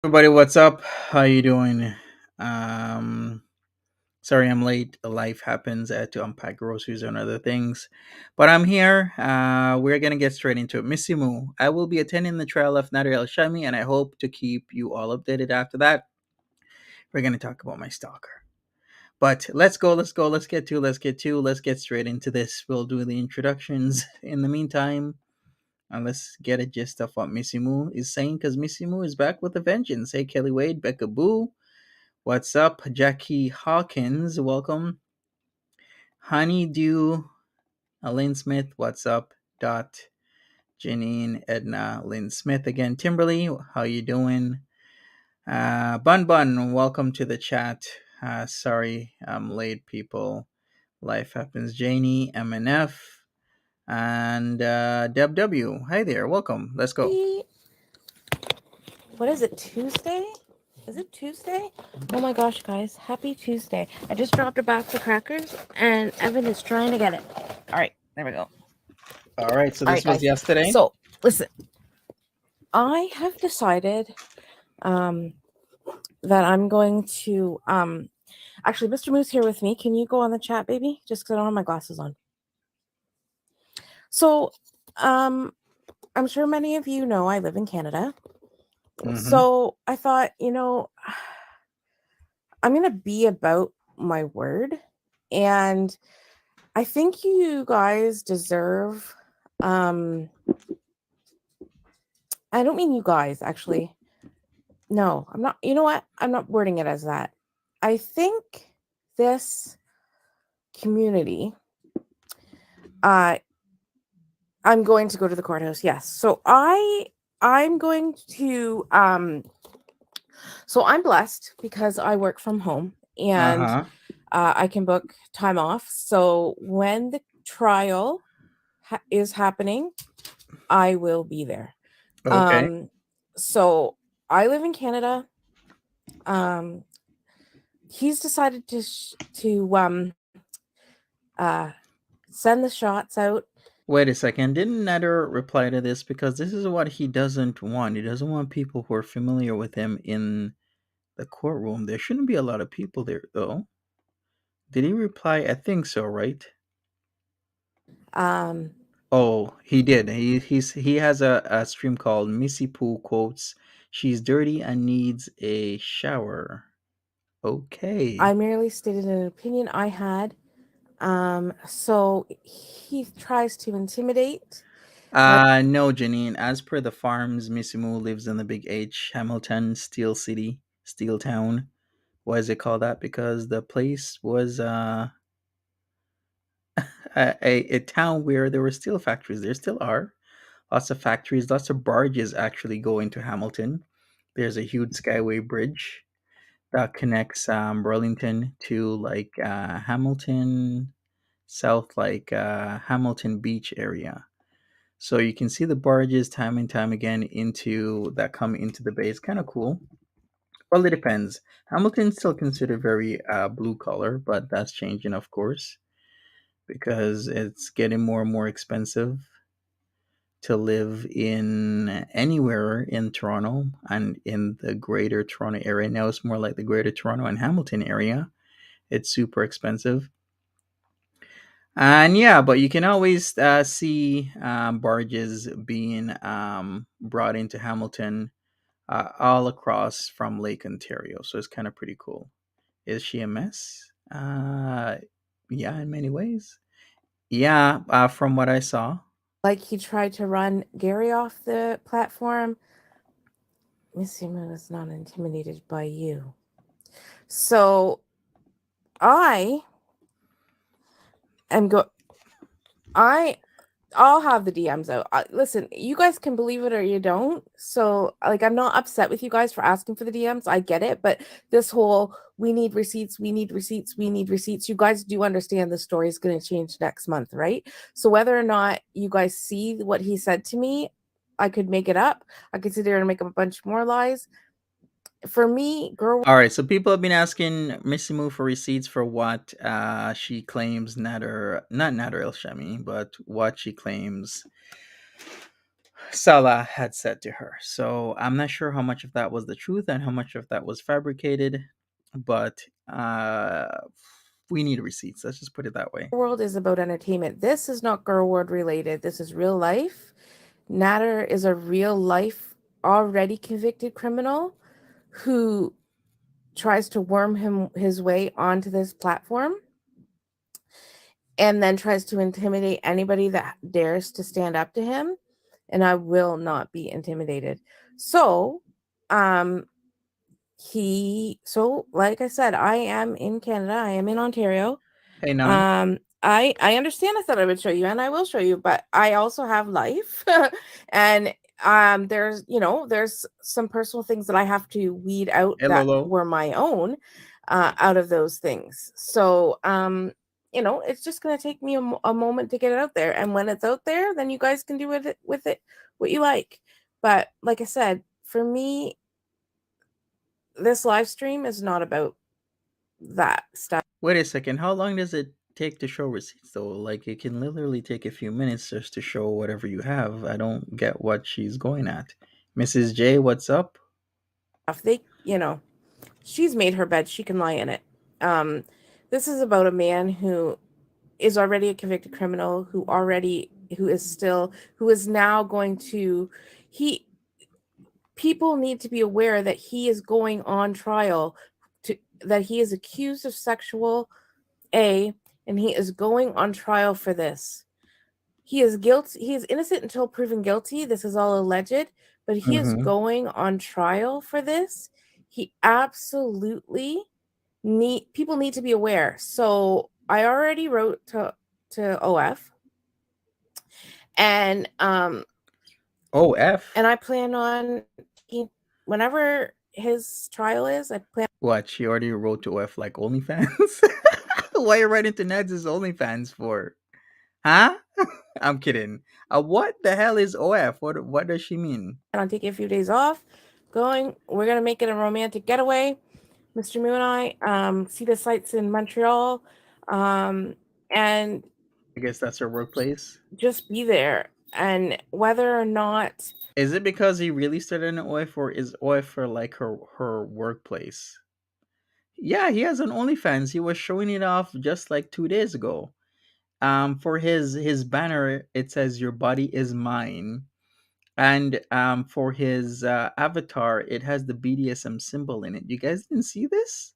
Everybody, what's up? How you doing? Um, Sorry I'm late. Life happens. I had to unpack groceries and other things, but I'm here. We're gonna get straight into it. Missy Moo. I will be attending the trial of Nader Elshamy, and I hope to keep you all updated after that. We're gonna talk about my stalker. But let's go. Let's go. Let's get straight into this. We'll do the introductions in the meantime. And let's get a gist of what Missy Moo is saying because Missy Moo is back with a vengeance. Hey, Kelly Wade, Becca Boo, what's up? Jackie Hawkins, welcome. Honeydew, Lynn Smith, what's up? Dot, Janine, Edna, Lynn Smith again. Timberly, how you doing? Bun Bun, welcome to the chat. Sorry I'm late, people. Life happens. Janie, MNF, and Deb W. Hi there, welcome. Let's go. What is it, Tuesday? Is it Tuesday? Oh my gosh, guys. Happy Tuesday. I just dropped a box of crackers and Evan is trying to get it. All right, there we go. All right, so this was guys. yesterday. So, listen. I have decided that I'm going to actually, Mr. Moo's here with me. Can you go on the chat, baby? Just because I don't have my glasses on. So, I'm sure many of you know I live in Canada. Mm-hmm. So I thought, I'm going to be about my word. And I think you guys deserve, I don't mean you guys, actually. No, I'm not. You know what? I'm not wording it as that. I think this community, I'm going to go to the courthouse. Yes. So I'm going to, so I'm blessed because I work from home and I can book time off. So when the trial is happening, I will be there. Okay. So I live in Canada. He's decided to send the shots out. Wait a second. Didn't Nader reply to this? Because this is what he doesn't want. He doesn't want people who are familiar with him in the courtroom. There shouldn't be a lot of people there, though. Did he reply? I think so, right? Oh, he did. He has a stream called Missy Poo quotes. She's dirty and needs a shower. Okay. I merely stated an opinion I had. So he tries to intimidate. No, Janine. As per the farms, Missy Moo lives in the Big H, Hamilton, Steel City, Steel Town. Why is it called that? Because the place was a town where there were steel factories. There still are lots of factories, lots of barges actually go into Hamilton. There's a huge skyway bridge that connects Burlington to like Hamilton, South, like Hamilton Beach area. So you can see the barges time and time again into that come into the bay. It's kind of cool. Well, it depends. Hamilton's still considered very blue collar, but that's changing, of course, because it's getting more and more expensive to live in anywhere in Toronto and in the greater Toronto area. Now it's more like the greater Toronto and Hamilton area. It's super expensive. And yeah, but you can always see barges being brought into Hamilton all across from Lake Ontario. So it's kind of pretty cool. Is she a mess? Yeah, in many ways. Yeah, from what I saw. Like he tried to run Gary off the platform. Missy Moo is not intimidated by you. So I'll have the DMs out. Listen, you guys can believe it or you don't. So, like, I'm not upset with you guys for asking for the DMs. I get it. But this whole, we need receipts. You guys do understand the story is going to change next month, right? So whether or not you guys see what he said to me, I could make it up. I could sit there and make up a bunch more lies. For me, girl. All right, so people have been asking Missy Moo for receipts for what she claims not Nader Elshamy, but what she claims Salah had said to her. So I'm not sure how much of that was the truth and how much of that was fabricated, but we need receipts. Let's just put it that way. World is about entertainment. This is not girl world related. This is real life. Nader is a real life, already convicted criminal who tries to worm his way onto this platform and then tries to intimidate anybody that dares to stand up to him. And I will not be intimidated. So, like I said, I am in Canada. I am in Ontario. Hey, Nan. I understand. I thought I would show you, and I will show you, but I also have life, and there's some personal things that I have to weed out Hey, that Lolo. were my own, out of those things. So it's just gonna take me a moment to get it out there, and when it's out there, then you guys can do with it what you like. But like I said, for me, this live stream is not about that stuff. Wait a second. How long does it take to show receipts, though? Like, it can literally take a few minutes just to show whatever you have. I don't get what she's going at. Mrs. J, what's up? They, she's made her bed, she can lie in it. This is about a man who is already a convicted criminal, who is now going to people need to be aware that he is going on trial, that he is accused of sexual and he is going on trial for this. He is innocent until proven guilty. This is all alleged, but he is going on trial for this. He absolutely people need to be aware. So I already wrote to OF, and OF? and I plan on whenever his trial is, I plan. What? She already wrote to OF like OnlyFans? Why are you writing to Ned's OnlyFans for? Huh? I'm kidding. What the hell is OF? What does she mean? On taking a few days off, we're gonna make it a romantic getaway. Mr. Moo and I see the sights in Montreal, and I guess that's her workplace. just be there. And whether or not, Is it because he really started an OF, or is OF for like her workplace? Yeah, he has an OnlyFans. He was showing it off just like 2 days ago. For his banner, it says "Your body is mine," and for his avatar, it has the BDSM symbol in it. You guys didn't see this?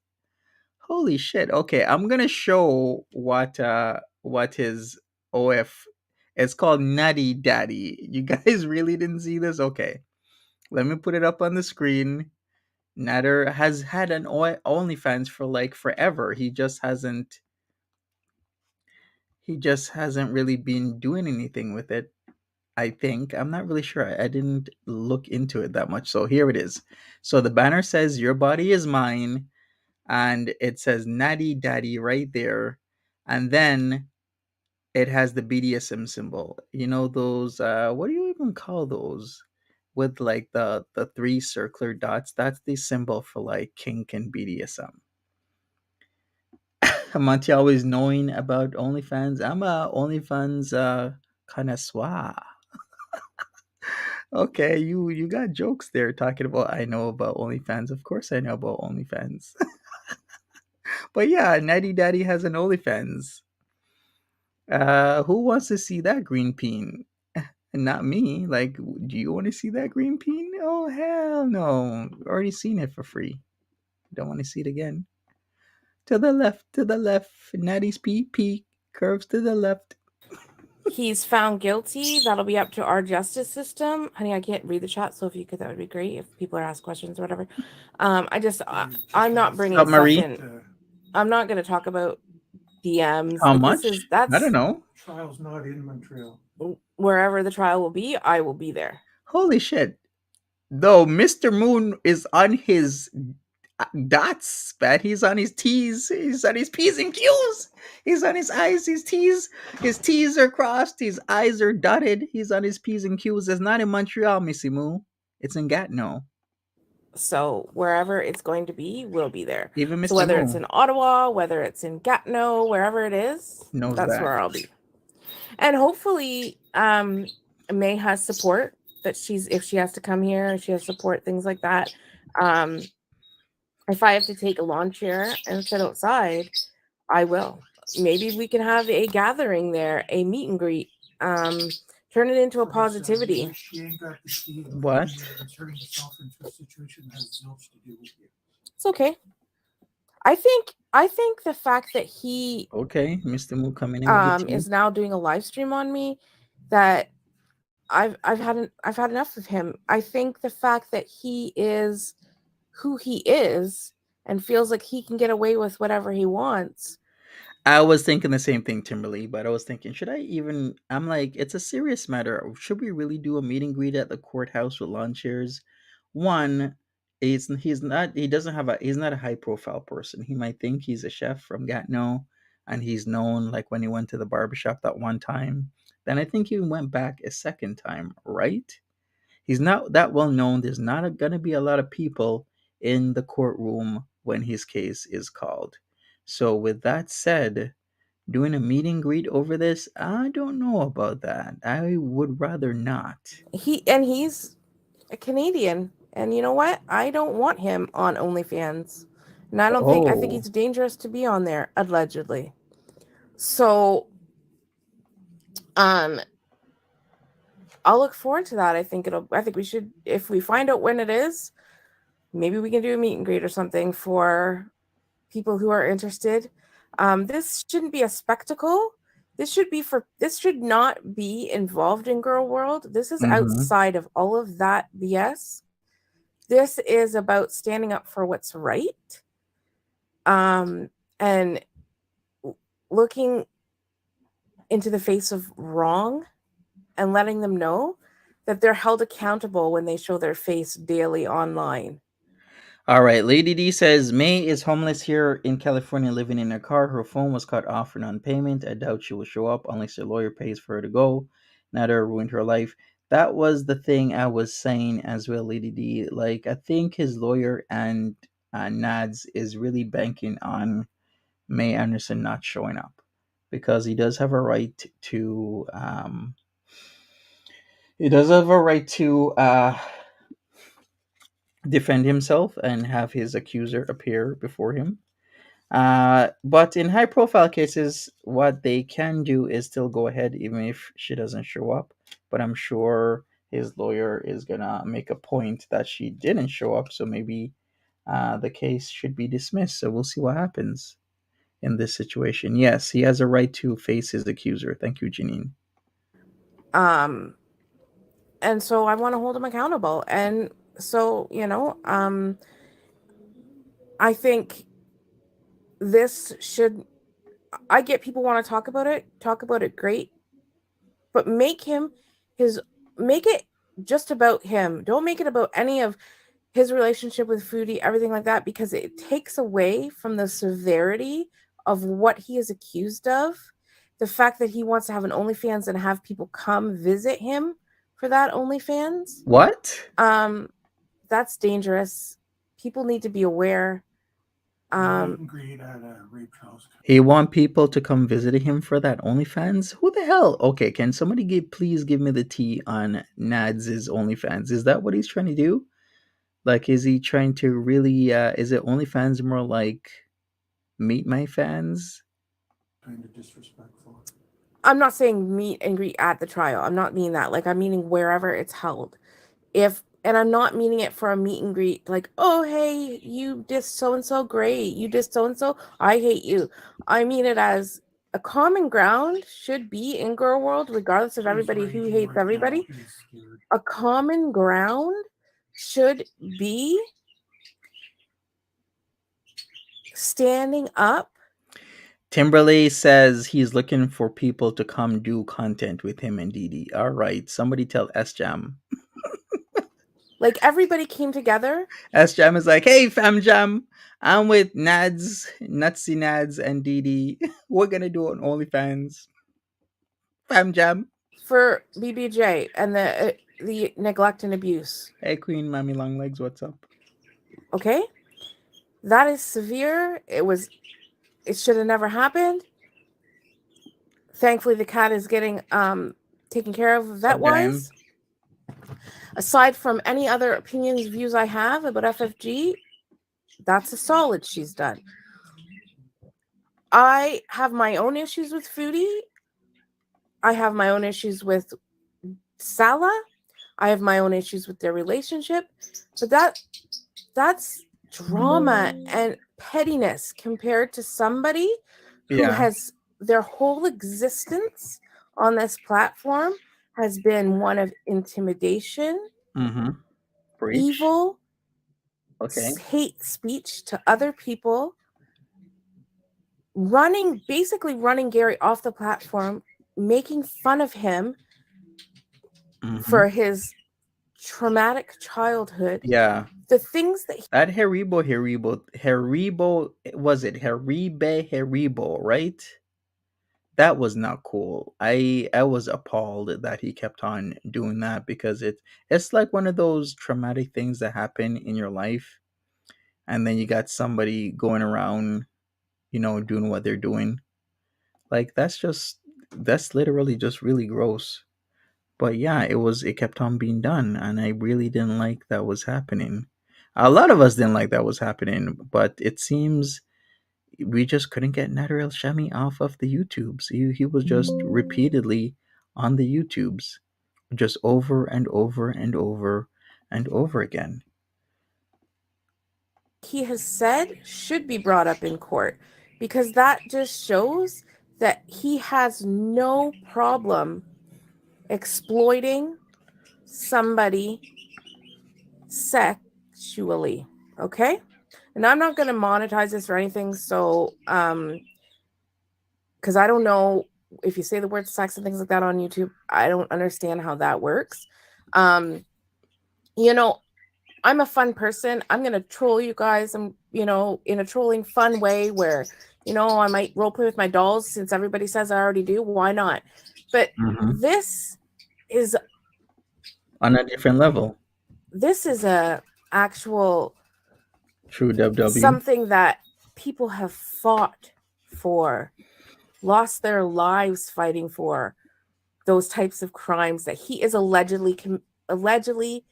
Holy shit! Okay, I'm gonna show what his OF. It's called Nutty Daddy. You guys really didn't see this? Okay, let me put it up on the screen. Nader has had an OnlyFans for like forever. He just hasn't really been doing anything with it. I think I'm not really sure. I didn't look into it that much. So here it is. So the banner says "Your body is mine," and it says "Natty Daddy" right there, and then it has the BDSM symbol. You know those? What do you even call those? With like the three circular dots. That's the symbol for like kink and BDSM. Monty always knowing about OnlyFans. I'm a OnlyFans connoisseur. Okay, you got jokes there talking about I know about OnlyFans. Of course I know about OnlyFans. But yeah, Natty Daddy has an OnlyFans. Who wants to see that green peen? And not me. Like, do you want to see that green peen? Oh hell no! Already seen it for free. Don't want to see it again. To the left. Natty's PP curves to the left. he's found guilty, that'll be up to our justice system. Honey, I can't read the chat, so if you could, that would be great. If people are asked questions or whatever. I'm not bringing Up, stuff Marie. in. I'm not going to talk about DMs. How much? I don't know. Trial's not in Montreal. Wherever the trial will be, I will be there. Holy shit. Though Mr. Moon is on his dots, but he's on his T's. He's on his P's and Q's. He's on his I's, his T's. His T's are crossed. His I's are dotted. He's on his P's and Q's. It's not in Montreal, Missy Moo. It's in Gatineau. So wherever it's going to be, we'll be there. Even Mr. So whether Moo it's in Ottawa, whether it's in Gatineau, wherever it is, knows that's that. where I'll be. And hopefully, May has support that if she has to come here, she has support, things like that. If I have to take a lawn chair and sit outside, I will. Maybe we can have a gathering there, a meet and greet. Turn it into a positivity. She ain't got the key. What? Turning yourself into a situation that has zilch to do with you. It's okay. I think the fact that he Okay, Mr. Moo coming in with the tea. is now doing a live stream on me, that I've had enough of him. I think the fact that he is who he is and feels like he can get away with whatever he wants. I was thinking the same thing, Timberly, but I was thinking, should I even? I'm like, it's a serious matter. Should we really do a meet and greet at the courthouse with lawn chairs? One, he's not he doesn't have a he's not a high profile person. He might think he's a chef from Gatineau, and he's known like when he went to the barbershop that one time. Then I think he went back a second time, right? He's not that well known. There's not going to be a lot of people in the courtroom when his case is called. So, with that said, doing a meet and greet over this, I don't know about that. I would rather not. He's a Canadian, and you know what? I don't want him on OnlyFans, and I think Oh, he's dangerous to be on there, allegedly. So, um, I'll look forward to that. I think we should, if we find out when it is, maybe we can do a meet and greet or something for people who are interested. This shouldn't be a spectacle. This should not be involved in Girl World. This is mm-hmm. outside of all of that BS. This is about standing up for what's right. And looking into the face of wrong and letting them know that they're held accountable when they show their face daily online. All right, Lady D says May is homeless here in California, living in her car. Her phone was cut off for non-payment. I doubt she will show up unless her lawyer pays for her to go. Nader ruined her life. That was the thing I was saying as well, Lady D. Like, I think his lawyer and Nads is really banking on May Anderson not showing up because he does have a right to. He does have a right to defend himself and have his accuser appear before him. But in high profile cases, what they can do is still go ahead even if she doesn't show up. But I'm sure his lawyer is gonna make a point that she didn't show up, so maybe the case should be dismissed. So we'll see what happens in this situation. Yes, he has a right to face his accuser. Thank you, Janine. Um, and so I want to hold him accountable. And so, I think this should, I get people want to talk about it, great, but make it just about him. Don't make it about any of his relationship with Foodie, everything like that, because it takes away from the severity of what he is accused of. The fact that he wants to have an OnlyFans and have people come visit him for that OnlyFans, What? that's dangerous. People need to be aware. He want people to come visit him for that OnlyFans? Who the hell? Okay, can somebody please give me the tea on Nads' OnlyFans? Is that what he's trying to do? Like, is he trying to really? Is it OnlyFans more like Meet My Fans? Kind of disrespectful. I'm not saying meet and greet at the trial. I'm not meaning that. Like, I'm meaning wherever it's held. And I'm not meaning it for a meet and greet, like, oh, hey, you dissed so-and-so, great. You dissed so-and-so, I hate you. I mean it as a common ground should be in Girl World, regardless of everybody who hates everybody. A common ground should be standing up. Timberley says he's looking for people to come do content with him and Didi. All right, somebody tell S Jam. Like, everybody came together. S Jam is like, hey, fam jam, I'm with Nutsy Nads, and Didi. We're gonna do an OnlyFans. Fam jam. For BBJ and the neglect and abuse. Hey, Queen Mommy Longlegs, what's up? Okay, that is severe. It should have never happened. Thankfully, the cat is getting taken care of vet-wise. Aside from any other opinions, views I have about FFG, that's a solid she's done. I have my own issues with Foodie. I have my own issues with Salah. I have my own issues with their relationship. But that's drama and pettiness compared to somebody who Yeah. has their whole existence on this platform has been one of intimidation, Preach. evil, Okay. hate speech to other people, basically running Gary off the platform, making fun of him for his traumatic childhood. Yeah. The things that That Haribo, was it Haribo, right? That was not cool. I was appalled that he kept on doing that because it's like one of those traumatic things that happen in your life, and then you got somebody going around, doing what they're doing. Like that's literally just really gross. But yeah, it kept on being done, and I really didn't like that was happening. A lot of us didn't like that was happening, but it seems we just couldn't get Nader Elshamy off of the YouTubes. He was just repeatedly on the YouTubes, just over and over and over and over again. he has said should be brought up in court, because that just shows that he has no problem exploiting somebody sexually. Okay? And I'm not going to monetize this or anything, so because I don't know if you say the word sex and things like that on YouTube, I don't understand how that works. You know, I'm a fun person. I'm going to troll you guys. I'm, in a trolling fun way where, I might role play with my dolls since everybody says I already do. Why not? But this is On a different level. This is a actual True WW. something that people have fought for, lost their lives fighting for, those types of crimes that he is allegedly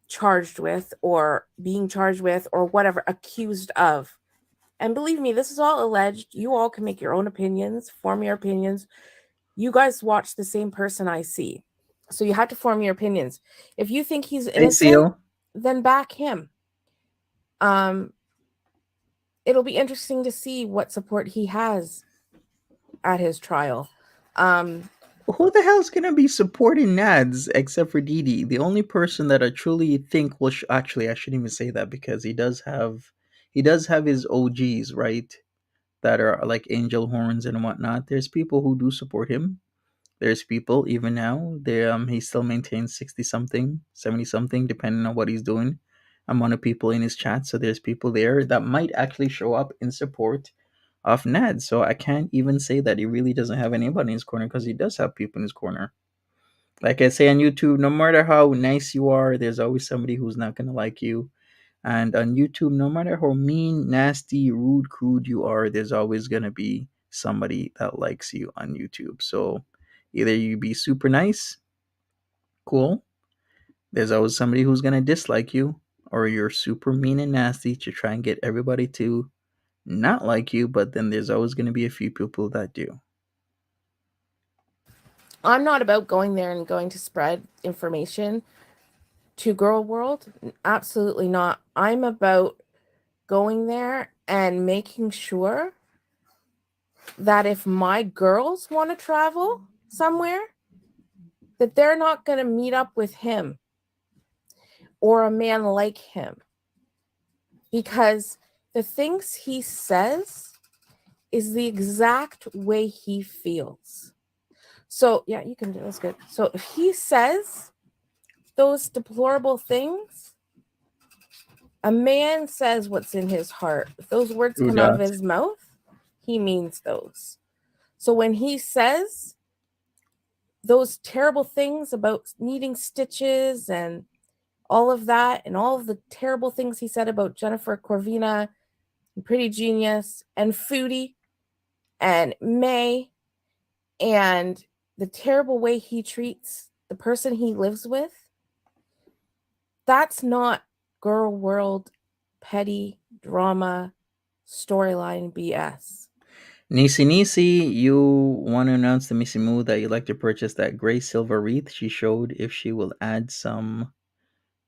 charged with, or being charged with, or whatever, accused of. And believe me, this is all alleged. You all can make your own opinions, form your opinions. You guys watch the same person I see, so you have to form your opinions. If you think he's innocent, then back him. It'll be interesting to see what support he has at his trial. Who the hell's gonna be supporting Nads except for Didi? The only person that I truly think will actually, I shouldn't even say that because he does have his OGs, right? That are like Angel Horns and whatnot. There's people who do support him. There's people even now. He still maintains 60 something, 70 something, depending on what he's doing. Amount of people in his chat. So there's people there that might actually show up in support of Ned. So I can't even say that he really doesn't have anybody in his corner because he does have people in his corner. Like I say on YouTube, no matter how nice you are, there's always somebody who's not gonna like you. And on YouTube, no matter how mean, nasty, rude, crude you are, there's always gonna be somebody that likes you on YouTube. So either you be super nice, cool. There's always somebody who's gonna dislike you, or you're super mean and nasty to try and get everybody to not like you, but then there's always going to be a few people that do. I'm not about going there and going to spread information to girl world. Absolutely not. I'm about going there and making sure that if my girls want to travel somewhere, that they're not going to meet up with him or a man like him, because the things he says is the exact way he feels. So yeah, you can do that's good. So if he says those deplorable things, a man says what's in his heart. If those words come out of his mouth, he means those. So when he says those terrible things about needing stitches and all of that, and all of the terrible things he said about Jennifer Corvina, Pretty Genius, and Foodie, and May, and the terrible way he treats the person he lives with, That's not girl world petty drama storyline BS. Nisi, you want to announce to Missy Moo that you'd like to purchase that gray silver wreath she showed if she will add some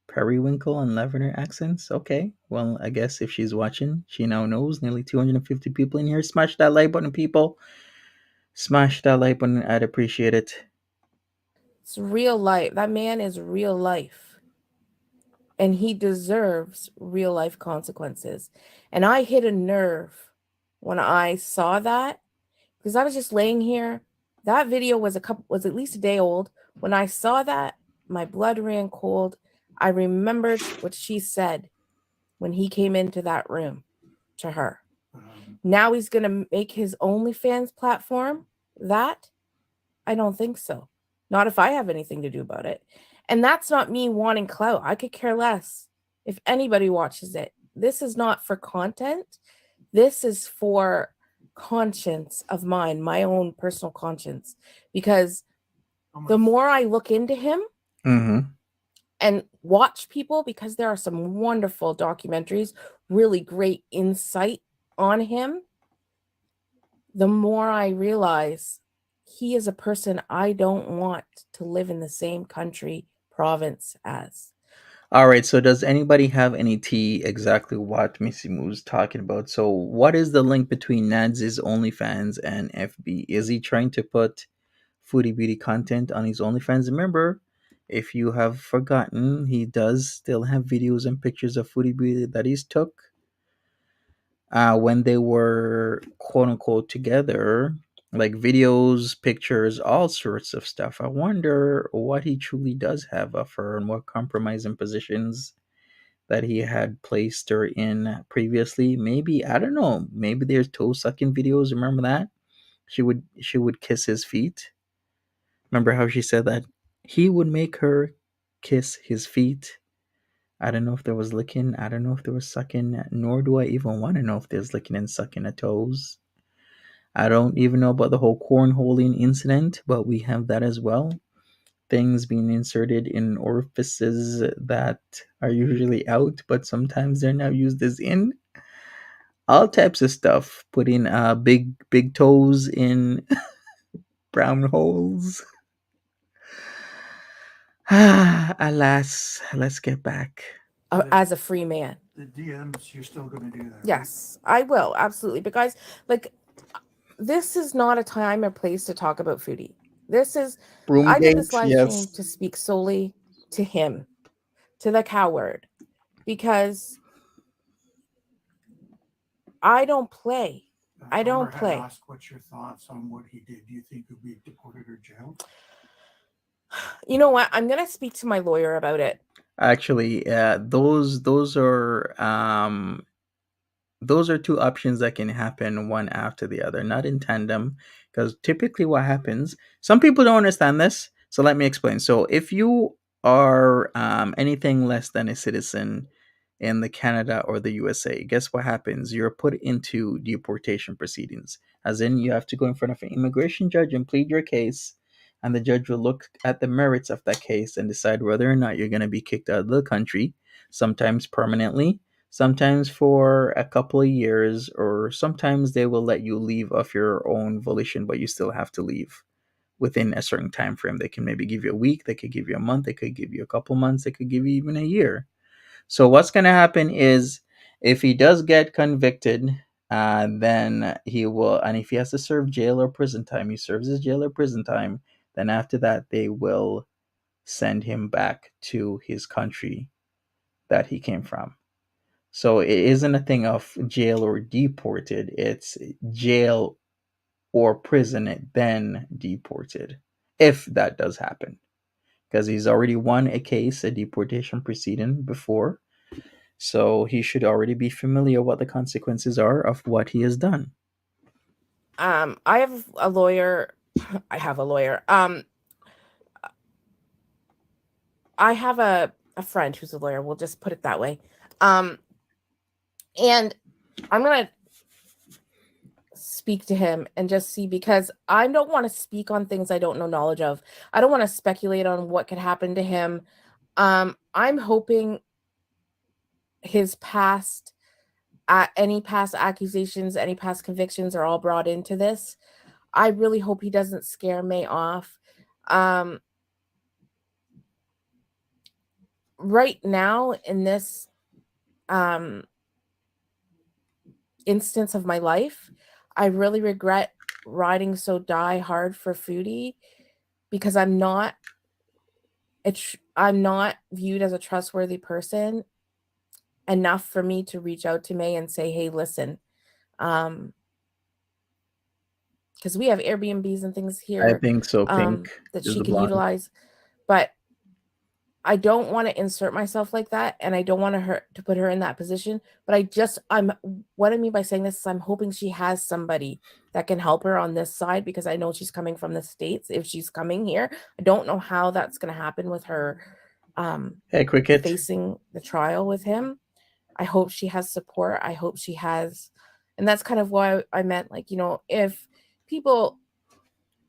periwinkle and lavender accents? Okay, well, I guess if she's watching, she now knows. Nearly 250 people in here. Smash that like button, people. Smash that like button. I'd appreciate it. It's real life. That man is real life. And he deserves real life consequences. And I hit a nerve when I saw that because I was just laying here. That video was at least a day old. When I saw that, my blood ran cold. I remembered what she said when he came into that room to her. Now he's going to make his OnlyFans platform that? I don't think so. Not if I have anything to do about it. And that's not me wanting clout. I could care less if anybody watches it. This is not for content. This is for conscience of mine, my own personal conscience. Because the more I look into him and watch people, because there are some wonderful documentaries, really great insight on him, the more I realize he is a person I don't want to live in the same country, province as. All right, so does anybody have any tea exactly what Missy Moo's talking about? So, what is the link between Nads' OnlyFans and FB? Is he trying to put foodie beauty content on his OnlyFans? Remember, if you have forgotten, he does still have videos and pictures of foodie beauty that he's took when they were quote unquote together, like videos, pictures, all sorts of stuff. I wonder what he truly does have of her and what compromising positions that he had placed her in previously. Maybe, I don't know, maybe there's toe sucking videos. Remember that? She would kiss his feet. Remember how she said that he would make her kiss his feet? I don't know if there was licking. I don't know if there was sucking. Nor do I even want to know if there's licking and sucking of toes. I don't even know about the whole cornholing incident, but we have that as well. Things being inserted in orifices that are usually out, but sometimes they're now used as in. All types of stuff. Putting big toes in brown holes. Alas, let's get back. As a free man. The DMs, you're still going to do that. Yes, I will. Absolutely. But guys, like, this is not a time or place to talk about foodie. I did this live stream to speak solely to him, to the coward, because I don't play. I don't play. Ask what's your thoughts on what he did. Do you think he'll be deported or jailed? You know what? I'm gonna speak to my lawyer about it. Actually, those are two options that can happen one after the other, not in tandem. Because typically, what happens, some people don't understand this. So let me explain. So if you are anything less than a citizen in the Canada or the USA, guess what happens? You're put into deportation proceedings, as in you have to go in front of an immigration judge and plead your case, and the judge will look at the merits of that case and decide whether or not you're going to be kicked out of the country, sometimes permanently, sometimes for a couple of years, or sometimes they will let you leave of your own volition, but you still have to leave within a certain time frame. They can maybe give you a week, they could give you a month, they could give you a couple months, they could give you even a year. So what's going to happen is, if he does get convicted, then he will, and if he has to serve jail or prison time, he serves his jail or prison time. Then after that, they will send him back to his country that he came from. So it isn't a thing of jail or deported, it's jail or prison, then deported, if that does happen. Because he's already won a case, a deportation proceeding before. So he should already be familiar what the consequences are of what he has done. I have a lawyer. I have a lawyer. I have a friend who's a lawyer. We'll just put it that way. And I'm gonna speak to him and just see, because I don't want to speak on things I don't know knowledge of. I don't want to speculate on what could happen to him. I'm hoping his past, any past accusations, any past convictions are all brought into this. I really hope he doesn't scare May off. Right now, in this instance of my life, I really regret riding so die hard for Foodie, because I'm not viewed as a trustworthy person enough for me to reach out to May and say, hey, listen, because we have Airbnbs and things I here think so. Pink that is she the could blonde. utilize, but I don't want to insert myself like that, and I don't want to put her in that position. But what I mean by saying this is I'm hoping she has somebody that can help her on this side, because I know she's coming from the States. If she's coming here, I don't know how that's going to happen with her Hey, Cricket. facing the trial with him. I hope she has support. I hope she has, and that's kind of why I meant, like, if people,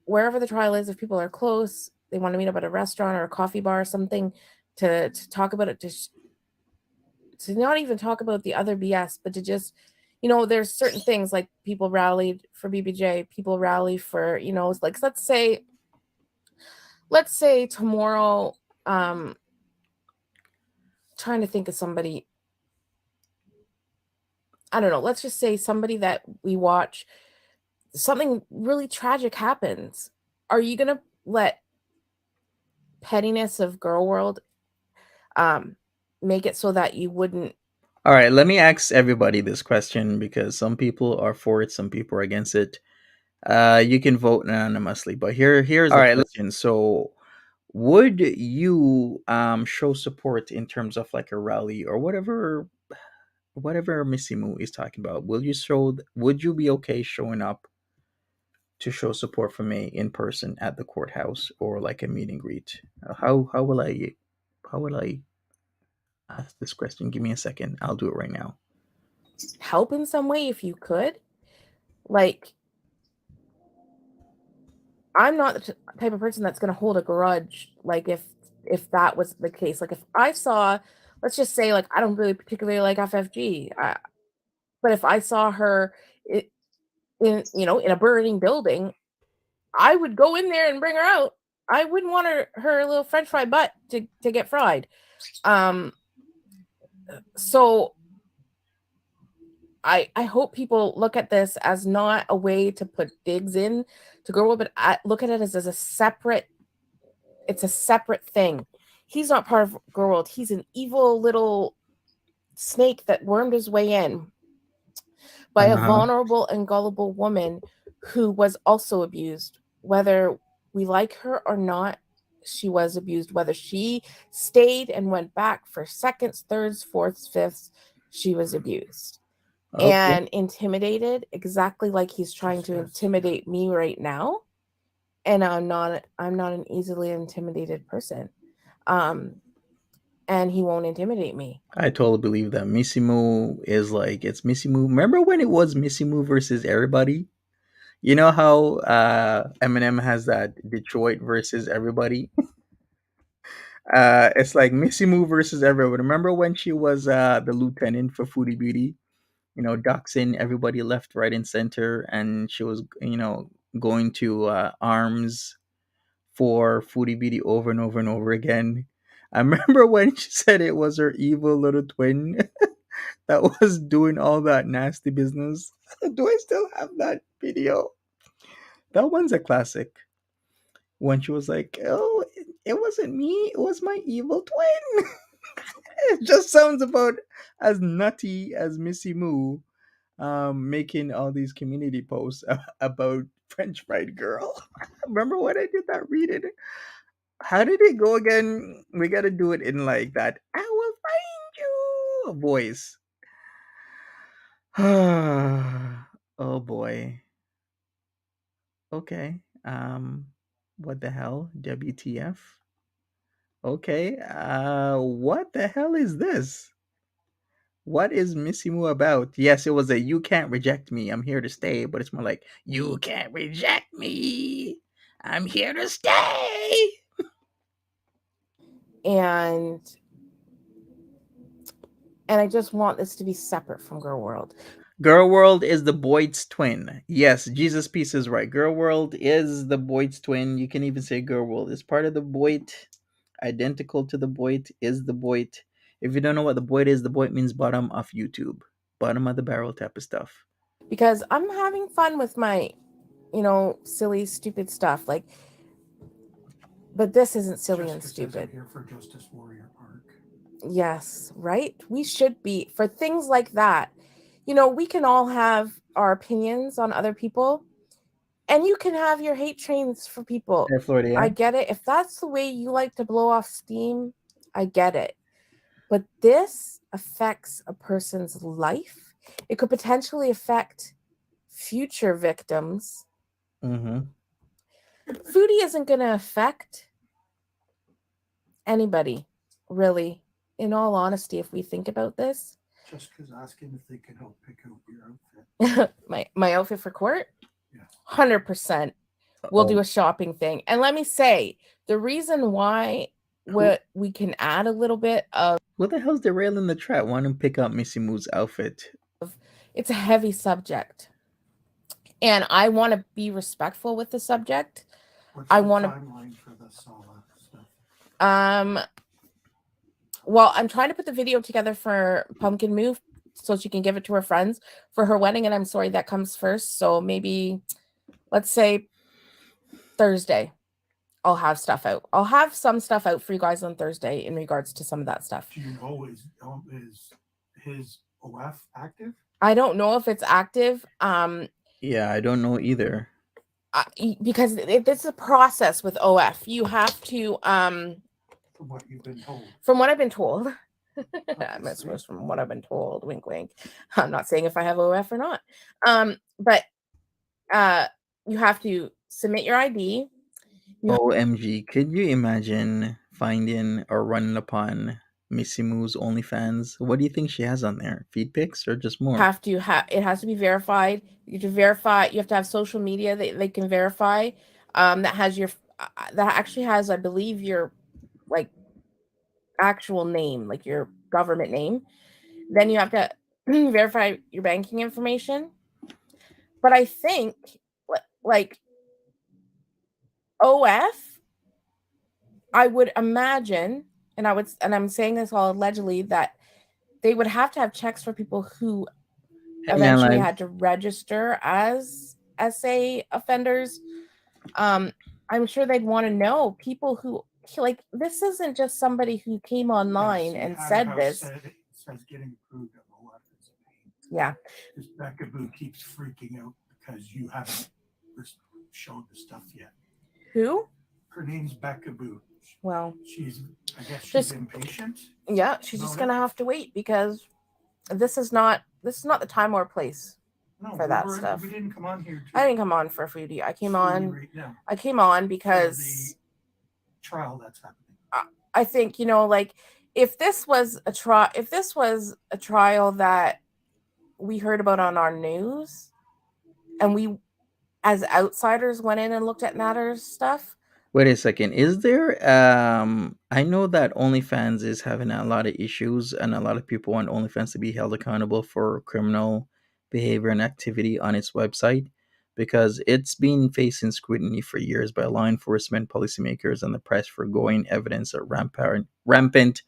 wherever the trial is, if people are close, they want to meet up at a restaurant or a coffee bar or something to talk about it, to not even talk about the other BS, but to just, there's certain things, like people rallied for BBJ, people rally for, like, let's say tomorrow, trying to think of somebody, I don't know, let's just say somebody that we watch, something really tragic happens. Are you going to let pettiness of girl world make it so that you wouldn't? All right, let me ask everybody this question because some people are for it, some people are against it. You can vote anonymously, but here's All a right, question. So, would you show support in terms of like a rally or whatever Missy Moo is talking about? Would you be okay showing up to show support for me in person at the courthouse or like a meet and greet? How will I ask this question? Give me a second. I'll do it right now. help in some way if you could. Like, I'm not the type of person that's going to hold a grudge. Like, if that was the case, like if I saw, let's just say, like, I don't really particularly like FFG, but if I saw her in a burning building, I would go in there and bring her out. I wouldn't want her little French fry butt to get fried. So I hope people look at this as not a way to put digs in to girl, but look at it as a separate. It's a separate thing. He's not part of girl world. He's an evil little snake that wormed his way in by a Uh-huh. vulnerable and gullible woman who was also abused. Whether we like her or not, she was abused. Whether she stayed and went back for seconds, thirds, fourths, fifths, she was abused Okay. and intimidated, exactly like he's trying to intimidate me right now. And I'm not an easily intimidated person. And he won't intimidate me. I totally believe that Missy Moo is like it's Missy Moo. Remember when it was Missy Moo versus everybody? You know how Eminem has that Detroit versus everybody? It's like Missy Moo versus everyone. Remember when she was the lieutenant for Foodie Beauty? Doxing everybody left, right, and center, and she was, going to arms for Foodie Beauty over and over and over again. I remember when she said it was her evil little twin that was doing all that nasty business. Do I still have that video? That one's a classic. When she was like, "Oh, it wasn't me. It was my evil twin." It just sounds about as nutty as Missy Moo, making all these community posts about French fried girl. Remember when I did that? Read it. How did it go again? We gotta do it in like that. I will find you voice. Oh boy. Okay. What the hell? WTF? Okay. What the hell is this? What is Missy Moo about? Yes, it was a "you can't reject me. I'm here to stay," but it's more like "you can't reject me. I'm here to stay." and I just want this to be separate from Girl World. Girl World is the Boyd's twin. Yes, Jesus Piece is right. Girl World is the Boyd's twin. You can even say Girl World is part of the Boyd, identical to the Boyd, is the Boyd. If you don't know what the Boyd is, the Boyd means bottom of YouTube, bottom of the barrel type of stuff. Because I'm having fun with my, silly, stupid stuff. Like, but this isn't silly Jessica and says stupid. I'm here for Justice Warrior arc. Yes, right? We should be for things like that. We can all have our opinions on other people, and you can have your hate trains for people. Air Florida, yeah? I get it. If that's the way you like to blow off steam, I get it. But this affects a person's life. It could potentially affect future victims. Mm-hmm. Foodie isn't going to affect anybody, really. In all honesty, if we think about this, Jessica's asking if they can help pick out your outfit. my outfit for court, Yeah. 100%. We'll do a shopping thing. And let me say, the reason why we can add a little bit of What the hell's derailing the trap? Want to pick up Missy Moo's outfit? It's a heavy subject, and I want to be respectful with the subject. What's I the want to timeline for the Sala stuff? Well, I'm trying to put the video together for Pumpkin Moo so she can give it to her friends for her wedding, and I'm sorry that comes first. So maybe, let's say Thursday, I'll have stuff out. I'll have some stuff out for you guys on Thursday in regards to some of that stuff. Do you know is his OF active? I don't know if it's active. Yeah, I don't know either. Because it's a process with OF. You have to From what you've been told. From what I've been told. I suppose from what I've been told. Wink, wink. I'm not saying if I have OF or not. But you have to submit your ID. OMG, could you imagine finding or running upon Missy Moo's OnlyFans? What do you think she has on there? Feed pics or just more? It has to be verified. You have to verify. You have to have social media that they can verify. That actually has, I believe, your like actual name, like your government name. Then you have to verify your banking information. But I think like OF, I would imagine, and I'm saying this all allegedly, that they would have to have checks for people who eventually had to register as SA offenders. I'm sure they'd want to know people who, like, this isn't just somebody who came online and said this. Says getting approved of OF is a pain. Yeah. Because Becca Boo keeps freaking out because you haven't shown the stuff yet. Who? Her name's Becca Boo. Well, I guess she's impatient. Yeah, she's just gonna have to wait because this is not the time or place for that stuff. We didn't come on here. I didn't come on for a foodie. I came on because the trial that's happening. I think like if this was a trial that we heard about on our news, and we as outsiders went in and looked at Nader's stuff. Wait a second. Is there I know that OnlyFans is having a lot of issues and a lot of people want OnlyFans to be held accountable for criminal behavior and activity on its website because it's been facing scrutiny for years by law enforcement, policymakers, and the press for going evidence of rampant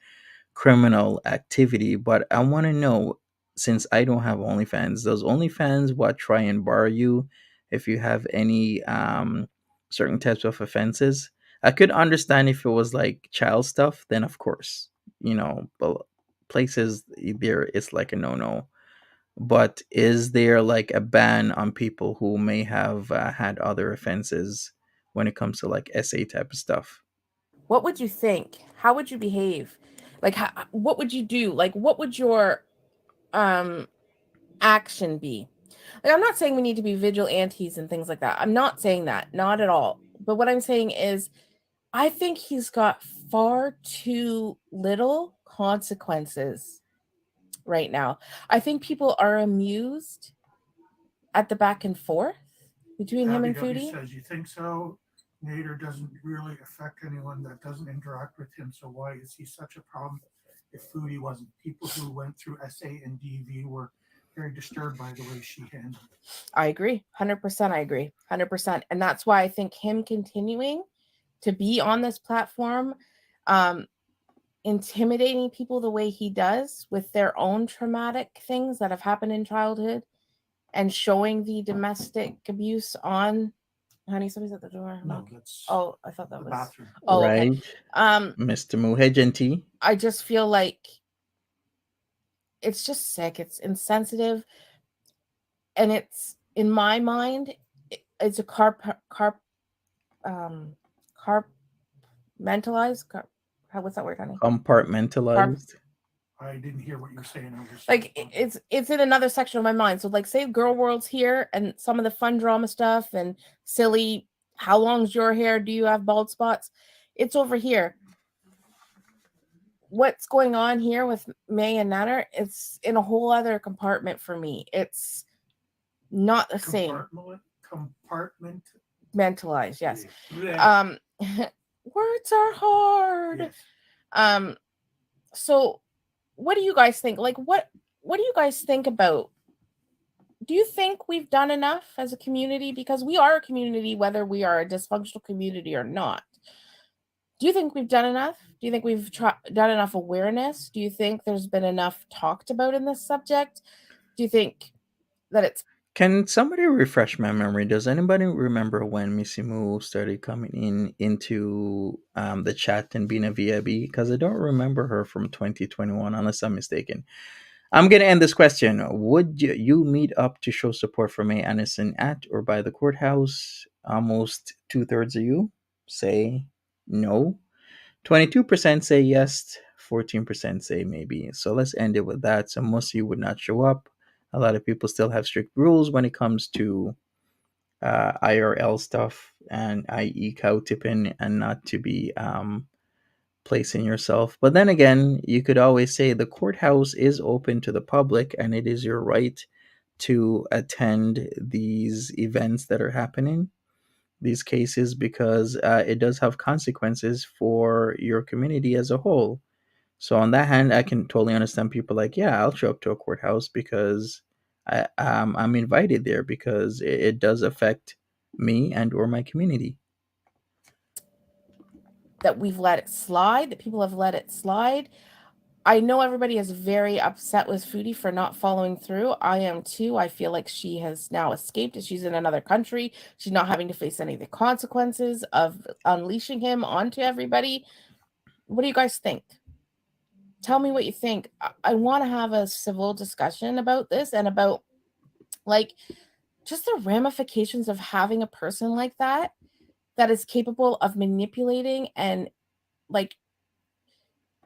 criminal activity. But I want to know, since I don't have OnlyFans, does OnlyFans try and bar you if you have any certain types of offenses? I could understand if it was like child stuff, then of course, but places there it's like a no. But is there like a ban on people who may have had other offenses when it comes to like SA type of stuff? What would you think? How would you behave? Like, what would you do? Like, what would your action be? Like, I'm not saying we need to be vigilantes and things like that. I'm not saying that, not at all. But what I'm saying is, I think he's got far too little consequences right now. I think people are amused at the back and forth between him and Foodie. Says you think so. Nader doesn't really affect anyone that doesn't interact with him. So why is he such a problem if Foodie wasn't? People who went through SA and DV were very disturbed by the way she handled it. I agree. 100%. I agree. 100%. And that's why I think him continuing to be on this platform, intimidating people the way he does with their own traumatic things that have happened in childhood and showing the domestic abuse on. Honey, somebody's at the door. No, that's I thought that the was bathroom. Oh, okay. Right, Mr. Moo. Hey, Genty. I just feel like it's just sick. It's insensitive, and it's in my mind, it's a mentalized. What's that word, honey? Compartmentalized. I didn't hear what you're saying. I was Like it's in another section of my mind. So like, say Girl World's here, and some of the fun drama stuff and silly. How long's your hair? Do you have bald spots? It's over here. What's going on here with May and Nader? It's in a whole other compartment for me. It's not the same. Mentalized, yes. Yeah. Words are hard. Yes. So what do you guys think? Like, what do you guys think about? Do you think we've done enough as a community? Because we are a community, whether we are a dysfunctional community or not. Do you think we've done enough? Do you think we've done enough awareness? Do you think there's been enough talked about in this subject? Do you think that it's... Can somebody refresh my memory? Does anybody remember when Missy Moo started coming into the chat and being a VIB? Because I don't remember her from 2021, unless I'm mistaken. I'm going to end this question. Would you meet up to show support for May Anderson at or by the courthouse? Almost 2/3 of you say no. 22% say yes. 14% say maybe. So let's end it with that. So most of you would not show up. A lot of people still have strict rules when it comes to IRL stuff, and i.e. cow tipping, and not to be placing yourself. But then again, you could always say the courthouse is open to the public, and it is your right to attend these events that are happening, these cases, because it does have consequences for your community as a whole. So on that hand, I can totally understand people like, yeah, I'll show up to a courthouse because I'm invited there because it does affect me and or my community. That we've let it slide, that people have let it slide. I know everybody is very upset with Foodie for not following through. I am too. I feel like she has now escaped. She's in another country. She's not having to face any of the consequences of unleashing him onto everybody. What do you guys think? Tell me what you think. I want to have a civil discussion about this and about, like, just the ramifications of having a person like that is capable of manipulating and, like,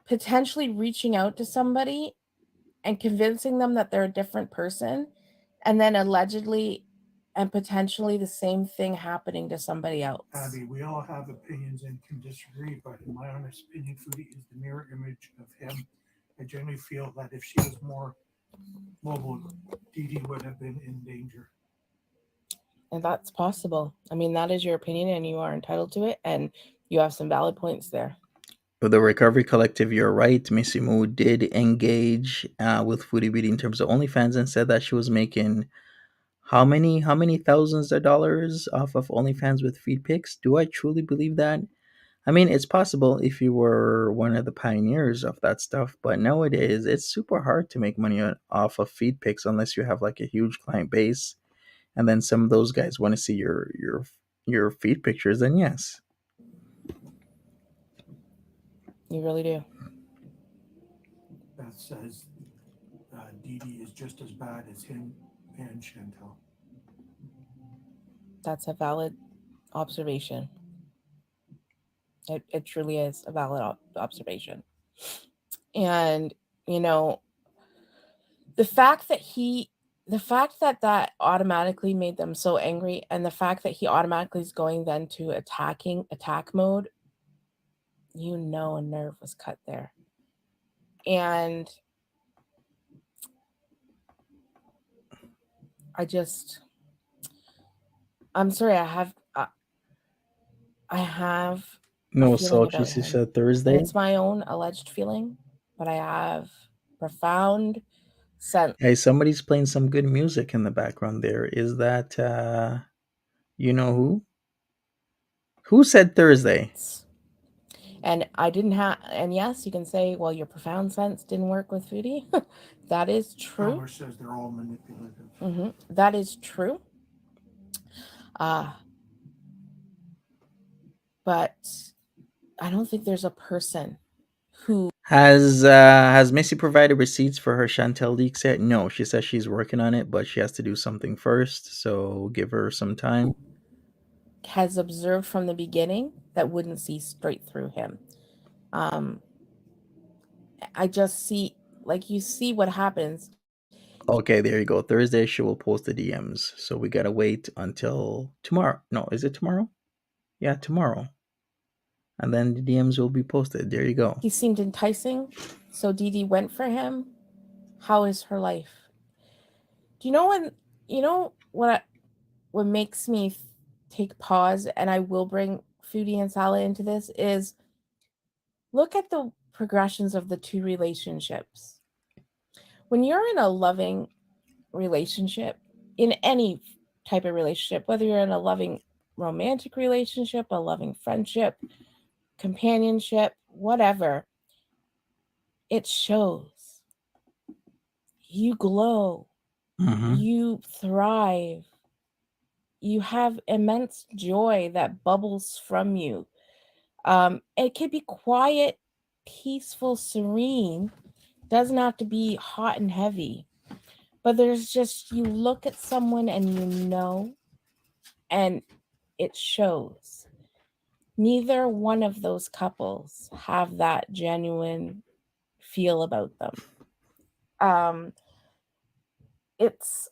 potentially reaching out to somebody and convincing them that they're a different person, and then allegedly and potentially the same thing happening to somebody else. Abby, we all have opinions and can disagree, but in my honest opinion, Foodie is the mirror image of him. I generally feel that if she was more mobile, Dee Dee would have been in danger. And that's possible. I mean, that is your opinion and you are entitled to it, and you have some valid points there. With the Recovery Collective, you're right. Missy Moo did engage with Foodie Beauty in terms of OnlyFans and said that she was making how many thousands of dollars off of OnlyFans with feed pics. Do I truly believe that? I mean, it's possible if you were one of the pioneers of that stuff, but nowadays it's super hard to make money off of feed pics unless you have like a huge client base, and then some of those guys want to see your feed pictures. Then yes, You really do. Beth says Dee Dee is just as bad as him and Chantel. That's a valid observation. It truly is a valid observation. And, you know, the fact that that automatically made them so angry, and the fact that he automatically is going then to attack mode, a nerve was cut there. And I'm sorry, I have a No feeling sultry, about she him, said and Thursday. it's my own alleged feeling, but I have profound sense. Hey, somebody's playing some good music in the background there. Is that you know who? Who said Thursday? And I didn't have, and yes, you can say, well, your profound sense didn't work with Foodie. That is true. Palmer says they're all manipulative. That is true. But I don't think there's a person who Has Missy provided receipts for her Chantel leaks yet? No, she says she's working on it, but she has to do something first, so give her some time. has observed from the beginning that wouldn't see straight through him. I just see, like, you see what happens. Okay, there you go. Thursday she will post the DMs. So we gotta wait until tomorrow. No, is it tomorrow? Yeah, tomorrow. And then the DMs will be posted. There you go. He seemed enticing, so Dee Dee went for him. How is her life? Do you know when, you know what makes me take pause, and I will bring Foodie and Salad into this, is look at the progressions of the two relationships. When you're in a loving relationship, in any type of relationship, whether you're in a loving romantic relationship, a loving friendship, companionship, whatever, it shows. You glow, you thrive, you have immense joy that bubbles from you. It can be quiet, peaceful, serene, doesn't have to be hot and heavy, but there's just, you look at someone and you know, and it shows. Neither one of those couples have that genuine feel about them. It's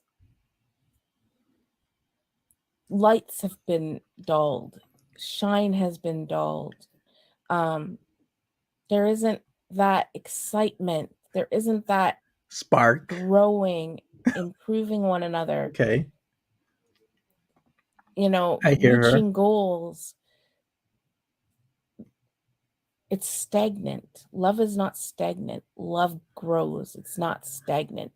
lights have been dulled, shine has been dulled. There isn't that excitement, there isn't that Spark. growing, improving one another, Okay. you know, I hear her. reaching goals. It's stagnant. Love is not stagnant. Love grows. It's not stagnant.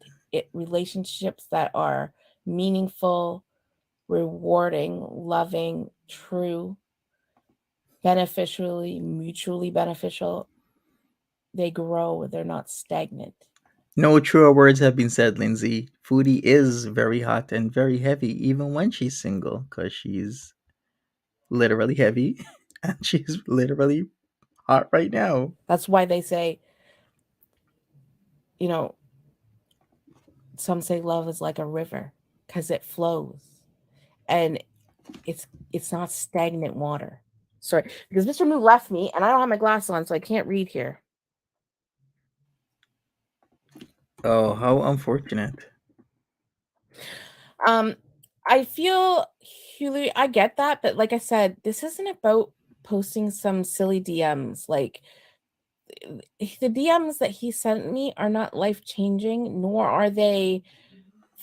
Relationships that are meaningful, rewarding, loving, true, beneficially, mutually beneficial, they grow. They're not stagnant. No truer words have been said, Lindsay. Foodie is very hot and very heavy, even when she's single, because she's literally heavy and she's literally hot right now. That's why they say, you know, some say love is like a river because it flows, and it's not stagnant water. Sorry, because Mr. Moo left me and I don't have my glasses on, so I can't read here. Oh, how unfortunate. I feel, Hulu, I get that, but like I said, this isn't about posting some silly DMs. Like, the DMs that he sent me are not life changing, nor are they